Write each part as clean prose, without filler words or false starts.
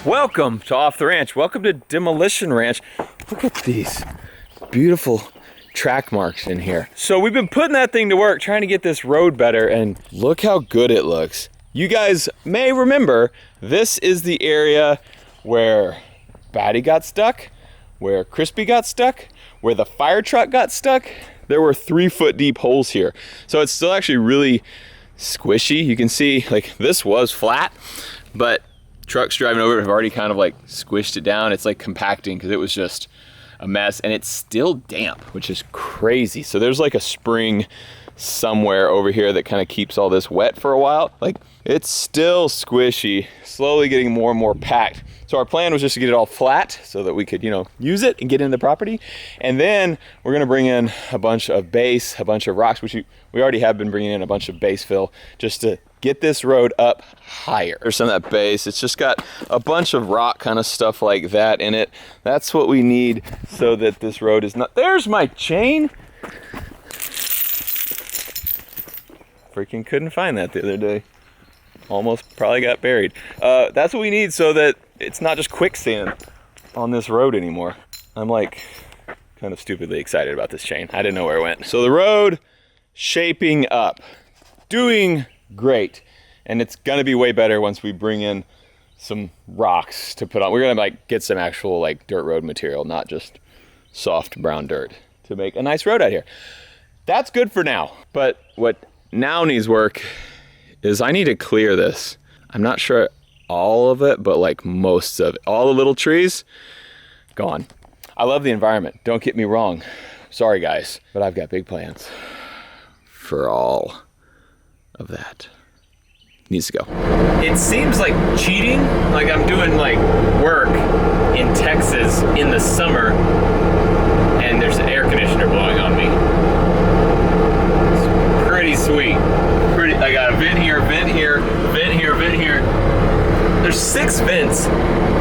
Welcome to Off the Ranch. Welcome to Demolition Ranch. Look at these beautiful track marks in here. So we've been putting that thing to work, trying to get this road better, and look how good it looks. You guys may remember, this is the area where Batty got stuck, where Crispy got stuck, where the fire truck got stuck. There were 3-foot deep holes here. So it's still actually really squishy. You can see, like, this was flat, but trucks driving over it have already kind of like squished it down. It's like compacting because it was just a mess, and it's still damp, which is crazy. So there's like a spring somewhere over here that kind of keeps all this wet for a while. Like, it's still squishy, slowly getting more and more packed. So our plan was just to get it all flat so that we could, you know, use it and get in the property. And then we're gonna bring in a bunch of base, a bunch of rocks, which we already have been bringing in a bunch of base fill just to get this road up higher. There's some of that base. It's just got a bunch of rock kind of stuff like that in it. That's what we need so that this road is not, there's my chain. Freaking couldn't find that the other day. Almost probably got buried. That's what we need so that it's not just quicksand on this road anymore. I'm like kind of stupidly excited about this chain. I didn't know where it went. So the road shaping up, doing great. And it's gonna be way better once we bring in some rocks to put on. We're gonna like get some actual like dirt road material, not just soft brown dirt, to make a nice road out here. That's good for now. But what now needs work is I need to clear this. I'm not sure all of it, but like most of it. All the little trees, gone. I love the environment, don't get me wrong. Sorry guys, but I've got big plans for all of that. Needs to go. It seems like cheating, like I'm doing like work in Texas in the summer and there's an air conditioner blowing on me. It's pretty sweet. I got a vent here, vent here, vent here, vent here. There's 6 vents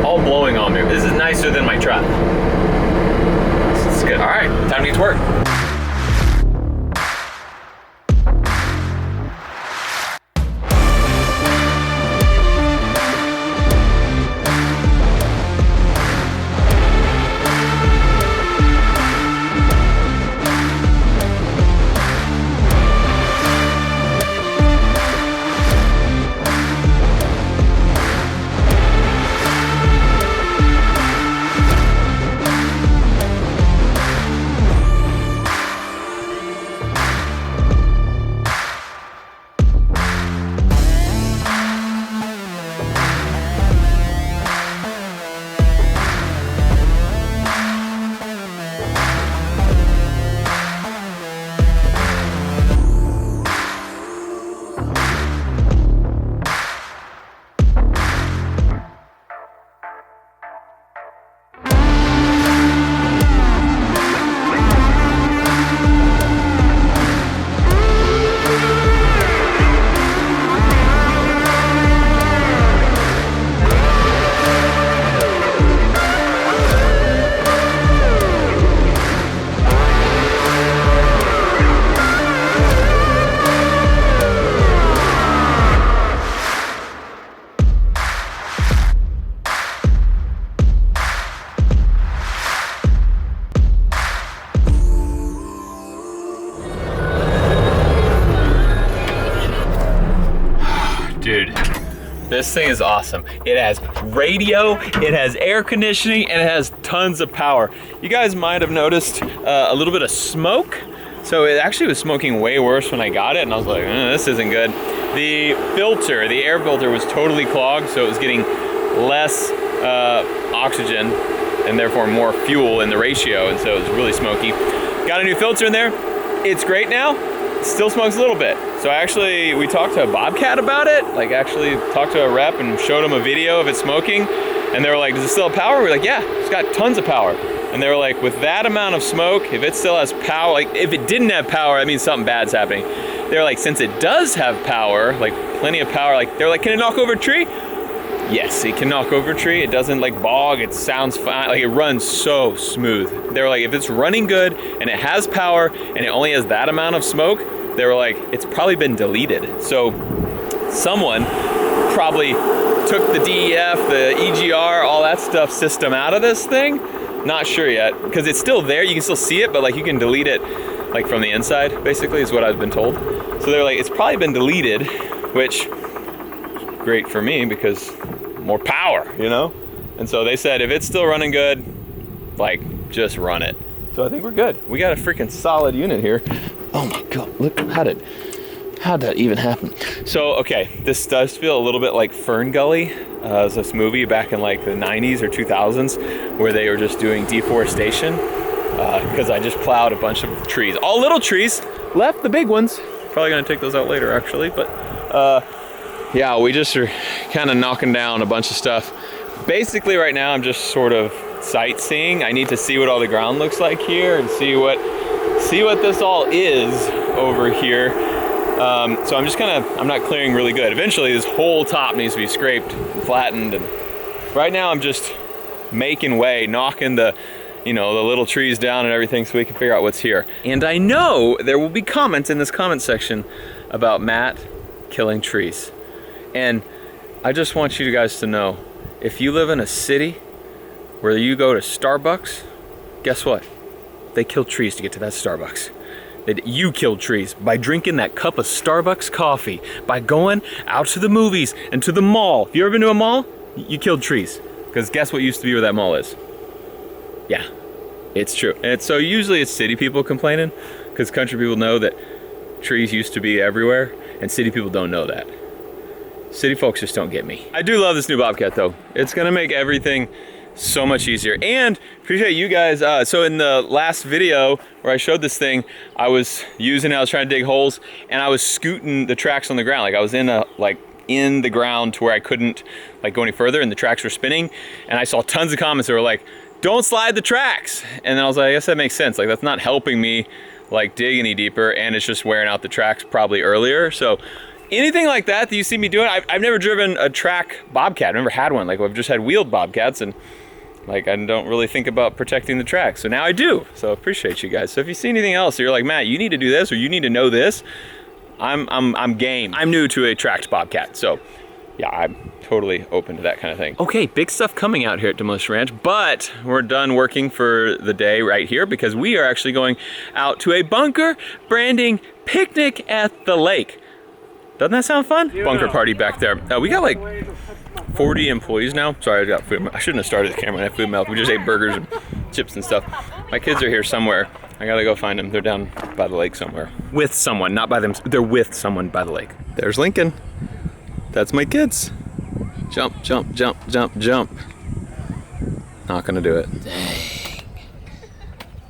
all blowing on me. This is nicer than my truck. This is good. All right, time to get to work. Dude, this thing is awesome. It has radio, it has air conditioning, and it has tons of power. You guys might have noticed a little bit of smoke. So it actually was smoking way worse when I got it, and I was like, this isn't good. The filter, the air filter was totally clogged, so it was getting less oxygen and therefore more fuel in the ratio, and so it was really smoky. Got a new filter in there. It's great now. Still smokes a little bit. So we talked to a Bobcat about it, like actually talked to a rep and showed them a video of it smoking, and they were like, does it still have power? We're like, yeah, it's got tons of power. And they were like, with that amount of smoke, if it still has power, like if it didn't have power, that means something bad's happening. They're like, since it does have power, like plenty of power, like they're like, can it knock over a tree? Yes, it can knock over a tree. It doesn't like bog, it sounds fine, like it runs so smooth. They were like, if it's running good and it has power and it only has that amount of smoke, they were like, it's probably been deleted. So someone probably took the DEF, the EGR, all that stuff system out of this thing. Not sure yet, because it's still there. You can still see it, but like you can delete it like from the inside, basically, is what I've been told. So they're like, it's probably been deleted, which is great for me because more power, you know? And so they said, if it's still running good, like, just run it. So I think we're good. We got a freaking solid unit here. Oh my God, look, how'd that even happen? So, okay, this does feel a little bit like Fern Gully. It was this movie back in like the 90s or 2000s where they were just doing deforestation because I just plowed a bunch of trees. All little trees, left the big ones. Probably gonna take those out later actually, but yeah, we just are kind of knocking down a bunch of stuff. Basically right now I'm just sort of sightseeing. I need to see what all the ground looks like here and see what this all is over here. So I'm not clearing really good. Eventually this whole top needs to be scraped and flattened, and right now I'm just making way, knocking the little trees down and everything so we can figure out what's here. And I know there will be comments in this comment section about Matt killing trees. And I just want you guys to know, if you live in a city where you go to Starbucks, guess what? They kill trees to get to that Starbucks. You killed trees by drinking that cup of Starbucks coffee, by going out to the movies and to the mall. Have you ever been to a mall? You killed trees. Because guess what used to be where that mall is? Yeah, it's true. And so usually it's city people complaining, because country people know that trees used to be everywhere, and city people don't know that. City folks just don't get me. I do love this new Bobcat though. It's gonna make everything so much easier, and appreciate you guys. So in the last video where I showed this thing, I was trying to dig holes, and I was scooting the tracks on the ground. Like I was in the ground to where I couldn't like go any further, and the tracks were spinning. And I saw tons of comments that were like, don't slide the tracks. And then I was like, I guess that makes sense. Like that's not helping me like dig any deeper, and it's just wearing out the tracks probably earlier. So anything like that you see me doing, I've never driven a track Bobcat. I've never had one. Like I've just had wheeled Bobcats, and like I don't really think about protecting the track. So now I do. So appreciate you guys. So if you see anything else, you're like, Matt, you need to do this, or you need to know this, I'm game. I'm new to a tracked Bobcat. So yeah, I'm totally open to that kind of thing. Okay, big stuff coming out here at Demolition Ranch, but we're done working for the day right here because we are actually going out to a bunker branding picnic at the lake. Doesn't that sound fun? Yeah. Bunker party back there. We got like 40 employees now. Sorry, I got food. I shouldn't have started the camera when I had food mouth. We just ate burgers and chips and stuff. My kids are here somewhere. I gotta go find them. They're down by the lake somewhere. With someone, not by them. They're with someone by the lake. There's Lincoln. That's my kids. Jump, jump, jump, jump, jump. Not gonna do it. Dang.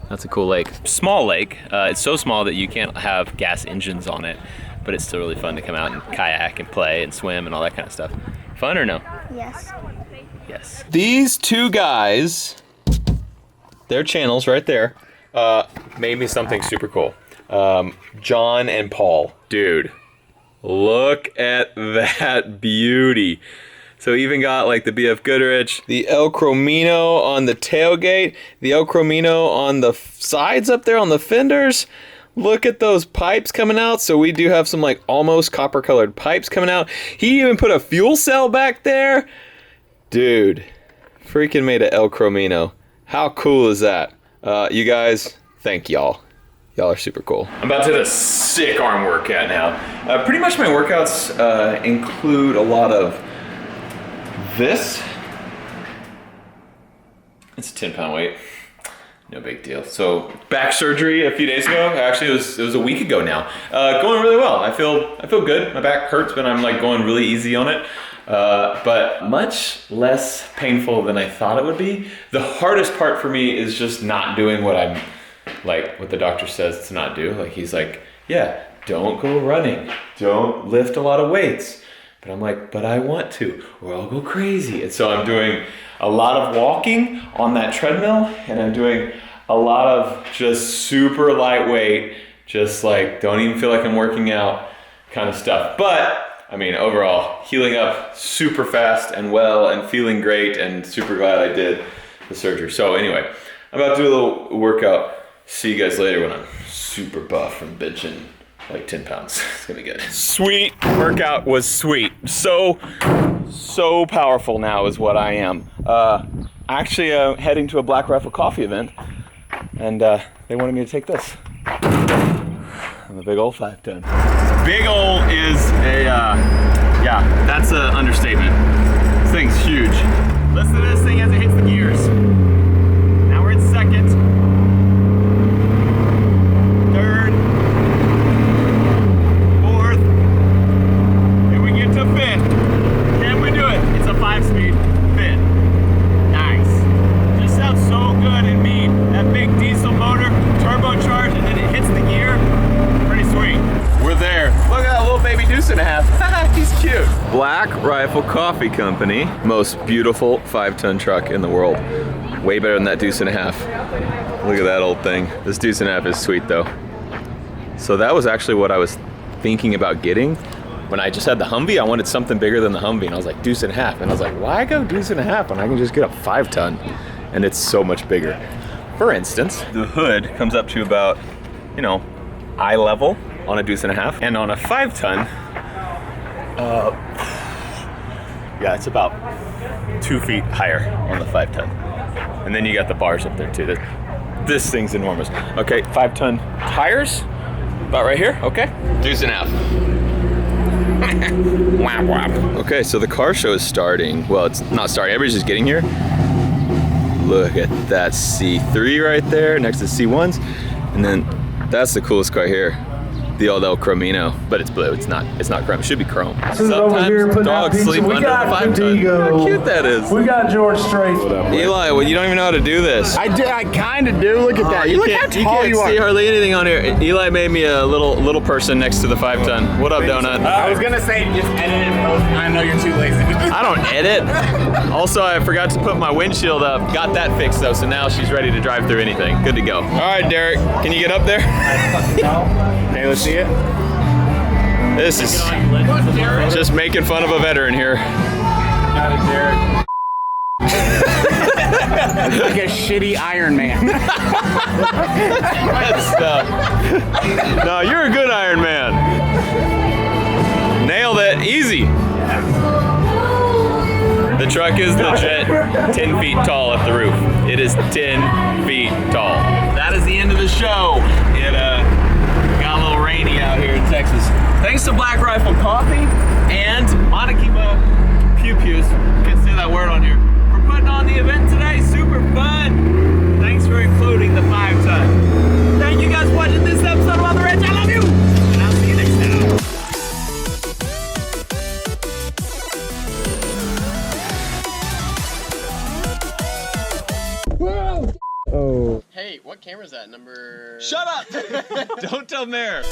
That's a cool lake. Small lake. It's so small that you can't have gas engines on it, but it's still really fun to come out and kayak and play and swim and all that kind of stuff. Fun or no? Yes. Yes. These two guys, their channels right there, made me something super cool. John and Paul. Dude, look at that beauty. So even got like the BF Goodrich, the El Cromino on the tailgate, the El Cromino on the sides up there on the fenders. Look at those pipes coming out. So we do have some like almost copper colored pipes coming out. He even put a fuel cell back there. Dude, freaking made an El Cromino. How cool is that? You guys, thank y'all. Y'all are super cool. I'm about to hit a sick arm workout now. Pretty much my workouts include a lot of this. It's a 10-pound weight. No big deal. So back surgery a few days ago. Actually, it was a week ago now. Going really well. I feel good. My back hurts, but I'm like going really easy on it. But much less painful than I thought it would be. The hardest part for me is just not doing what the doctor says to not do. Like he's like, yeah, don't go running. Don't lift a lot of weights. But I'm like, but I want to, or I'll go crazy. And so I'm doing a lot of walking on that treadmill, and I'm doing a lot of just super lightweight, just like don't even feel like I'm working out kind of stuff. But I mean, overall, healing up super fast and well and feeling great, and super glad I did the surgery. So anyway, I'm about to do a little workout. See you guys later when I'm super buff from benching like 10 pounds. It's gonna be good. Sweet workout was sweet. So powerful now is what I am. Actually heading to a Black Rifle Coffee event, and they wanted me to take this. I'm a big old 5-ton. Big ol' is a, yeah, that's an understatement. This thing's huge. Listen to this thing as it hits the gears. Now we're in second. Third. Fourth. And we get to fifth. Can we do it? It's a 5-speed fifth. Nice. Just sounds so good and mean. That big diesel motor, turbocharged, and then it hits the gear. Pretty sweet. We're there. Look at that little baby deuce and a half. He's cute. Black Rifle Coffee Company. Most beautiful 5-ton truck in the world. Way better than that deuce and a half. Look at that old thing. This deuce and a half is sweet though. So that was actually what I was thinking about getting. When I just had the Humvee, I wanted something bigger than the Humvee, and I was like, deuce and a half. And I was like, why go deuce and a half when I can just get a 5-ton? And it's so much bigger. For instance, the hood comes up to about, you know, eye level on a deuce and a half. And on a 5-ton, yeah, it's about 2 feet higher on the 5-ton. And then you got the bars up there too. This thing's enormous. Okay, 5-ton tires, about right here, okay? Deuce and a half. Whap, whap. Okay, so the car show is starting. Well, it's not starting, everybody's just getting here. Look at that C3 right there next to C1s. And then that's the coolest car here. The old El Cromino, but it's blue. It's not chrome. It should be chrome. Sometimes dogs sleep under the 5-ton. How cute that is. We got George Strait. Eli, well, you don't even know how to do this. I kind of do. Look at that. Look how tall you are. See hardly anything on here. Eli made me a little person next to the 5-ton. What up, Donut? I was gonna say just edit and post. I know you're too lazy. I don't edit. Also, I forgot to put my windshield up. Got that fixed though, so now she's ready to drive through anything. Good to go. All right, Derek, can you get up there? Okay, let's see it. This is just making fun of a veteran here. Got it, Derek. It's like a shitty Iron Man. That stuff. No, you're a good Iron Man. Nailed it. Easy. The truck is legit 10 feet tall at the roof. It is 10 feet tall. That is the end of the show. It got a little rainy out here in Texas. Thanks to Black Rifle Coffee and Monakiba Pew Pews. Can't say that word on here. For putting on the event today. Super fun. Thanks for including the 5-ton. Thank you guys for watching this episode of On the Ranch. I love you. And I'll see you next time. Whoa! Oh. Hey, what camera is that? Number... Shut up! Don't tell Mayor.